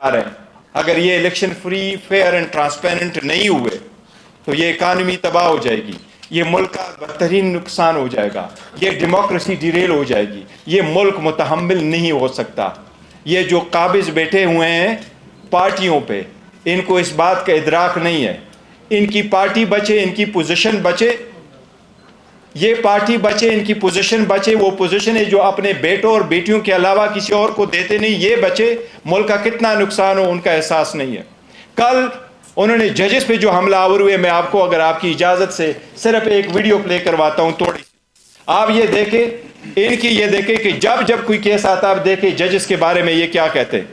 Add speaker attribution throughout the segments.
Speaker 1: आ रहे हैं। अगर ये election free, fair and transparent नहीं हुए तो ये इकानमी तबाह हो जाएगी, ये मुल्क का बदतरीन नुकसान हो जाएगा, ये डेमोक्रेसी डिरेल हो जाएगी, ये मुल्क मुतहम्मिल नहीं हो सकता। ये जो काबिज बैठे हुए हैं पार्टियों पे, इनको इस बात का इदराक नहीं है। इनकी पार्टी बचे, इनकी पोजीशन बचे, ये पार्टी बचे, इनकी पोजीशन बचे, वो पोजीशन है जो अपने बेटों और बेटियों के अलावा किसी और को देते नहीं, ये बचे, मुल्क का कितना नुकसान हो उनका एहसास नहीं है। कल उन्होंने जजेस पे जो हमला आवर हुए, मैं आपको अगर आपकी इजाज़त से सिर्फ एक वीडियो प्ले करवाता हूँ थोड़ी सी, आप ये देखें, इनकी ये देखें कि जब जब कोई केस आता है आप देखें जजेस के बारे में ये क्या कहते हैं,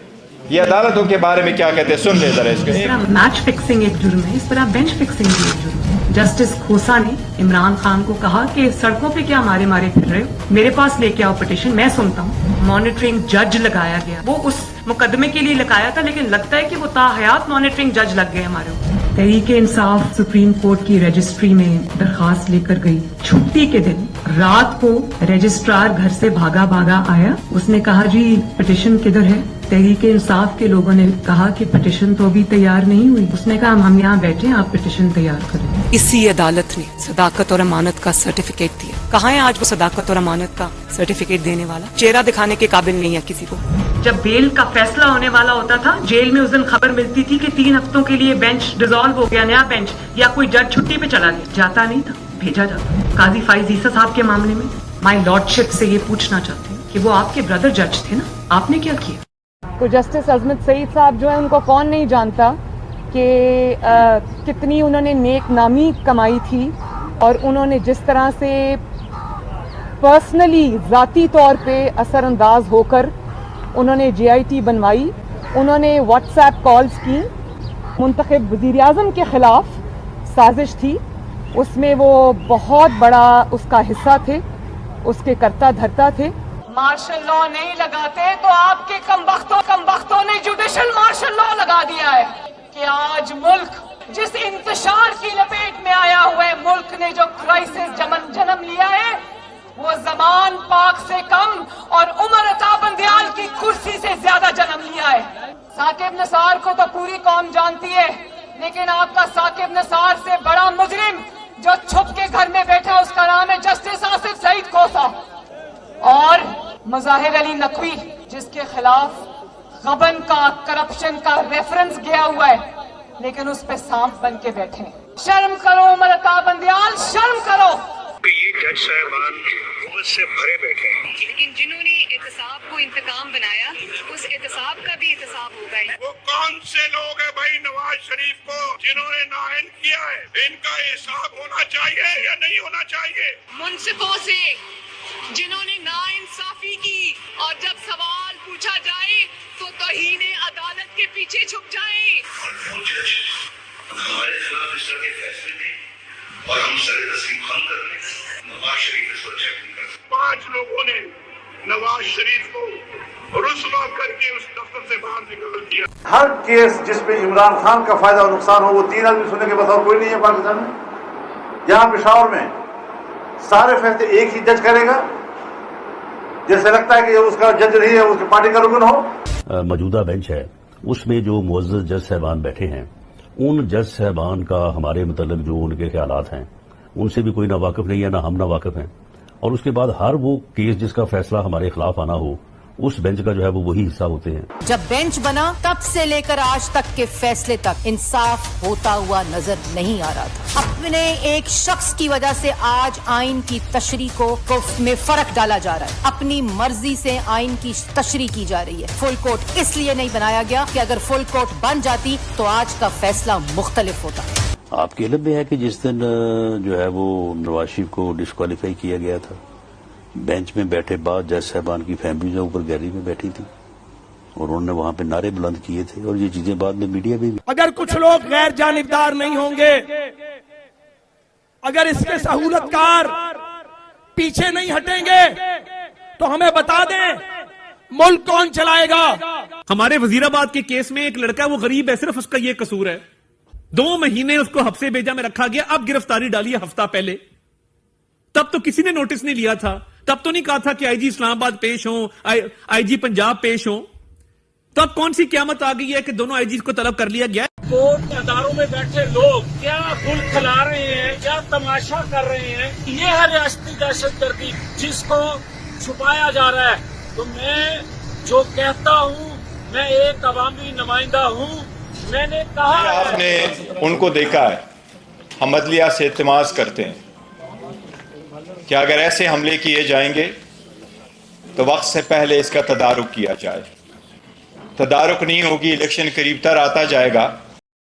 Speaker 1: ये अदालतों के बारे में क्या कहते हैं, सुन ले जरा इसको।
Speaker 2: मैच फिक्सिंग एक जुर्म है, इस पर आप बेंच फिक्सिंग भी एक जुर्म है। जस्टिस खोसा ने इमरान खान को कहा कि सड़कों पे क्या मारे मारे फिर रहे हो, मेरे पास लेके आओ पिटीशन, मैं सुनता हूँ। मॉनिटरिंग जज लगाया गया, वो उस मुकदमे के लिए लगाया था, लेकिन लगता है कि वो ताहयात मॉनिटरिंग जज लग गए हमारे ऊपर। तहरीक इंसाफ सुप्रीम कोर्ट की रजिस्ट्री में दरखास्त लेकर गई, छुट्टी के दिन रात को रजिस्ट्रार घर से भागा भागा आया, उसने कहा जी पिटीशन किधर है। तहरीक इंसाफ के लोगों ने कहा कि पिटीशन तो अभी तैयार नहीं हुई। उसने कहा हम यहाँ बैठे हैं, आप पिटीशन तैयार करें।
Speaker 3: इसी अदालत ने सदाकत और अमानत का सर्टिफिकेट दिया। कहाँ है आज वो सदाकत और अमानत का सर्टिफिकेट देने वाला? चेहरा दिखाने के काबिल नहीं है किसी को।
Speaker 2: जब बेल का फैसला होने वाला होता था, जेल में उस दिन खबर मिलती थी कि 3 हफ्तों के लिए बेंच डिसॉल्व हो गया, नया बेंच, या कोई जज छुट्टी पे चला गया, जाता नहीं था, भेजा जाता। काजी फाइज ईसा साहब के मामले में माई लॉर्डशिप से ये पूछना चाहती हूँ कि वो आपके ब्रदर जज थे ना, आपने क्या किया?
Speaker 4: तो जस्टिस अजमत सईद साहब जो है, उनको कौन नहीं जानता कि कितनी उन्होंने नेक नामी कमाई थी, और उन्होंने जिस तरह से पर्सनली ज़ाती तौर पे असरअंदाज होकर उन्होंने JIT बनवाई। उन्होंने व्हाट्सएप कॉल्स की, मुंतखब वज़ीर आज़म के ख़िलाफ़ साजिश थी, उसमें वो बहुत बड़ा उसका हिस्सा थे, उसके करता धरता थे।
Speaker 5: मार्शल लॉ नहीं लगाते तो आपके कमबख्तों ने जुडिशल मार्शल लॉ लगा दिया है कि आज मुल्क जिस इंतशार की लपेट में आया हुआ है, मुल्क ने जो क्राइसिस जन्म लिया है, वो जमान पाक से कम और उमर अता बंदियाल की कुर्सी से ज्यादा जन्म लिया है। साकिब निसार को तो पूरी कौम जानती है, लेकिन आपका साकिब निसार से बड़ा मुजरिम जो छुप के घर में बैठा, उसका नाम है जस्टिस आसिफ सईद खोसा। और मुजाहिर अली नकवी, जिसके खिलाफ गबन का, करप्शन का रेफरेंस गया हुआ है, लेकिन उस पे सांप बन के बैठे। शर्म करो उमर अता बंदियाल, शर्म करो।
Speaker 6: ये जज साहबान हुकूमत से भरे बैठे हैं,
Speaker 3: लेकिन जिन्होंने एहतसाब को इंतकाम बनाया, उस एहतसाब का भी एहतसाब होगा ही।
Speaker 6: वो कौन से लोग हैं भाई नवाज शरीफ को जिन्होंने नाइन किया है, इनका हिसाब होना चाहिए या नहीं होना चाहिए?
Speaker 3: मुंसिफों से जिन्होंने नाइंसाफी की, और जब सवाल पूछा जाए तो तौहीने अदालत के पीछे छुप जाए।
Speaker 6: हमारे खिलाफ इस तरह के फैसले दें और हम सर तस्लीम खान कर लें, नवाज शरीफ इसको चेक नहीं कर सकते। 5 लोगों ने नवाज शरीफ को रुस्वा करके उस दफ्तर से बाहर निकल दिया।
Speaker 7: हर केस जिसमें इमरान खान का फायदा और नुकसान हो, वो 3 आदमी सुनने के बाद और कोई नहीं है पाकिस्तान में। यहाँ पेशावर में सारे फैसले एक ही जज करेगा, जैसे लगता है कि उसका जज नहीं है, उसकी पार्टी का रुकन हो।
Speaker 8: मौजूदा बेंच है, उसमें जो मुअज़्ज़ज़ जज साहबान बैठे हैं, उन जज साहबान का हमारे मतलब जो उनके ख्यालात हैं, उनसे भी कोई ना वाकिफ नहीं है, ना हम ना वाकिफ हैं। और उसके बाद हर वो केस जिसका फैसला हमारे खिलाफ आना हो, उस बेंच का जो है वो वही हिस्सा होते हैं।
Speaker 9: जब बेंच बना तब से लेकर आज तक के फैसले तक इंसाफ होता हुआ नजर नहीं आ रहा था। अपने एक शख्स की वजह से आज आइन की तशरीह को में फर्क डाला जा रहा है। अपनी मर्जी से आइन की तशरीह की जा रही है। फुल कोर्ट इसलिए नहीं बनाया गया कि अगर फुल कोर्ट बन जाती तो आज का फैसला मुख्तलिफ होता।
Speaker 8: आपके इल्म में है कि जिस दिन जो है वो नवाज शरीफ को डिस्क्वालीफाई किया गया था, बेंच में बैठे बाद जज साहबान की फैमिली जो ऊपर गैलरी में बैठी थी और उन्होंने वहां पे नारे बुलंद किए थे, और ये चीजें बाद में मीडिया में भी।
Speaker 10: अगर कुछ लोग गैर जानिबदार नहीं होंगे, अगर इसके सहूलतकार पीछे नहीं हटेंगे, तो हमें बता दें मुल्क कौन चलाएगा।
Speaker 11: हमारे वजीराबाद के केस में एक लड़का, वो गरीब है, सिर्फ उसका ये कसूर है, 2 महीने उसको हफ्से भेजा में रखा गया, अब गिरफ्तारी डाली है हफ्ता पहले। तब तो किसी ने नोटिस नहीं लिया था, तब तो नहीं कहा था कि IG इस्लामाबाद पेश हो, IG पंजाब पेश हो। तो अब कौन सी क्यामत आ गई है कि दोनों आईजी को तलब कर लिया गया है?
Speaker 10: कोर्ट अदारों में बैठे लोग क्या गुल खिला रहे हैं, क्या तमाशा कर रहे हैं, ये है रियासती दहशतगर्दी जिसको छुपाया जा रहा है। तो मैं जो कहता हूँ, मैं एक अवामी नुमाइंदा हूँ, मैंने कहा है,
Speaker 1: आपने उनको देखा है, हम अदलिया से इल्तिमास करते हैं कि अगर ऐसे हमले किए जाएंगे तो वक्त से पहले इसका तदारुक किया जाए। तदारुक नहीं होगी, इलेक्शन करीब तर आता जाएगा